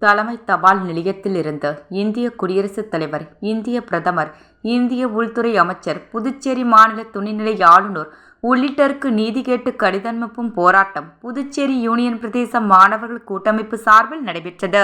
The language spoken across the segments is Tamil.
தலைமை தபால் நிலையத்தில் இருந்து இந்திய குடியரசுத் தலைவர், இந்திய பிரதமர், இந்திய உள்துறை அமைச்சர், புதுச்சேரி மாநில துணைநிலை ஆளுநர் உள்ளிட்டோருக்கு நீதி கேட்டு கடிதம் அனுப்பும் போராட்டம் புதுச்சேரி யூனியன் பிரதேச மாணவர்கள் கூட்டமைப்பு சார்பில் நடைபெற்றது.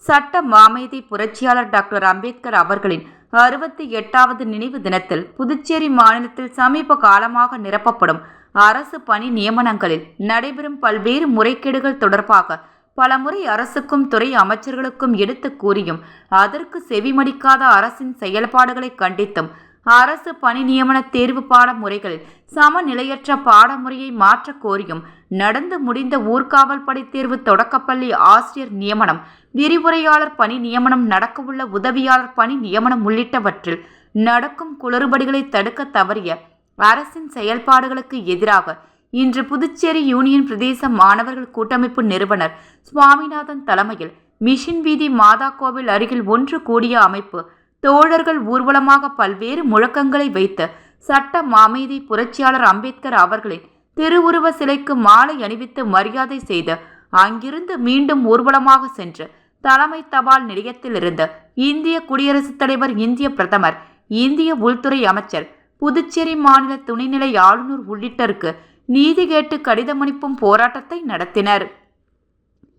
சட்ட மாமேதை புரட்சியாளர் டாக்டர் அம்பேத்கர் அவர்களின் 68வது நினைவு தினத்தில் புதுச்சேரி மாநிலத்தில் சமீப காலமாக நிரப்பப்படும் அரசு பணி நியமனங்களில் நடைபெறும் பல்வேறு முறைகேடுகள் தொடர்பாக பலமுறை அரசுக்கும் துறை அமைச்சர்களுக்கும் எடுத்து கூறியும் அதற்கு செவிமடிக்காத அரசின் செயல்பாடுகளை கண்டித்தும் அரசு பணி நியமன தேர்வு பாடமுறைகளில் சமநிலையற்ற பாடமுறையை மாற்ற கோரியும் நடந்து முடிந்த ஊர்காவல் படை தேர்வு, தொடக்கப்பள்ளி ஆசிரியர் நியமனம், விரிவுரையாளர் பணி நியமனம், நடக்கவுள்ள உதவியாளர் பணி நியமனம் உள்ளிட்டவற்றில் நடக்கும் குளறுபடிகளை தடுக்க தவறிய அரசின் செயல்பாடுகளுக்கு எதிராக இன்று புதுச்சேரி யூனியன் பிரதேச மாணவர்கள் கூட்டமைப்பு நிறுவனர் சுவாமிநாதன் தலைமையில் மிஷின் வீதி மாதா கோவில் அருகில் ஒன்று கூடிய அமைப்பு தோழர்கள் ஊர்வலமாக பல்வேறு முழக்கங்களை வைத்து சட்ட மாமேதை புரட்சியாளர் அம்பேத்கர் அவர்களின் திருவுருவ சிலைக்கு மாலை அணிவித்து மரியாதை செய்து அங்கிருந்து மீண்டும் ஊர்வலமாக சென்று தலைமை தபால் நிலையத்தில் இருந்து இந்திய குடியரசுத் தலைவர், இந்திய பிரதமர், இந்திய உள்துறை அமைச்சர், புதுச்சேரி மாநில துணைநிலை ஆளுநர் உள்ளிட்டோருக்கு நீதி கேட்டு கடிதம் அனுப்பும் போராட்டத்தை நடத்தினர்.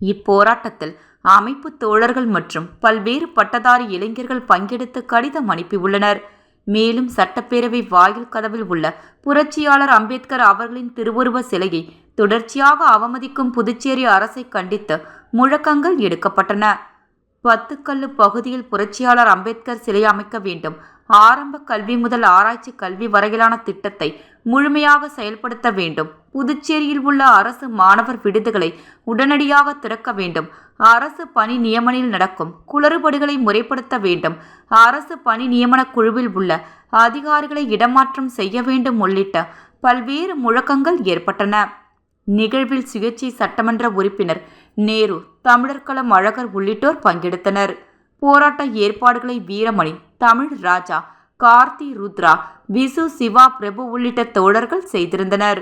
இப்போராட்டத்தில் அமைப்பு தோழர்கள் மற்றும் பல்வேறு பட்டதாரி இளைஞர்கள் பங்கெடுத்து கடிதம் அனுப்பியுள்ளனர். மேலும் சட்டப்பேரவை வாயில் கதவில் உள்ள புரட்சியாளர் அம்பேத்கர் அவர்களின் திருவுருவ சிலையை தொடர்ச்சியாக அவமதிக்கும் புதுச்சேரி அரசை கண்டித்து முழக்கங்கள் எடுக்கப்பட்டன. பத்துக்கல்லு பகுதியில் புரட்சியாளர் அம்பேத்கர் சிலை அமைக்க வேண்டும். ஆரம்ப கல்வி முதல் ஆராய்ச்சி கல்வி வரையிலான திட்டத்தை முழுமையாக செயல்படுத்த வேண்டும். புதுச்சேரியில் உள்ள அரசு மாணவர் விடுதிகளை உடனடியாக திறக்க வேண்டும். அரசு பணி நியமனில் நடக்கும் குளறுபடிகளை முறைப்படுத்த வேண்டும். அரசு பணி நியமன குழுவில் உள்ள அதிகாரிகளை இடமாற்றம் செய்ய வேண்டும் உள்ளிட்ட பல்வேறு முழக்கங்கள் ஏற்பட்டன. நிகழ்வில் சுயேட்சை சட்டமன்ற உறுப்பினர் நேரு, தமிழர் களம் அழகர் உள்ளிட்டோர் பங்கெடுத்தனர். போராட்ட ஏற்பாடுகளை வீரமணி, தமிழ் ராஜா, கார்த்தி, ருத்ரா, விசு, சிவா, பிரபு உள்ளிட்ட தோழர்கள் செய்திருந்தனர்.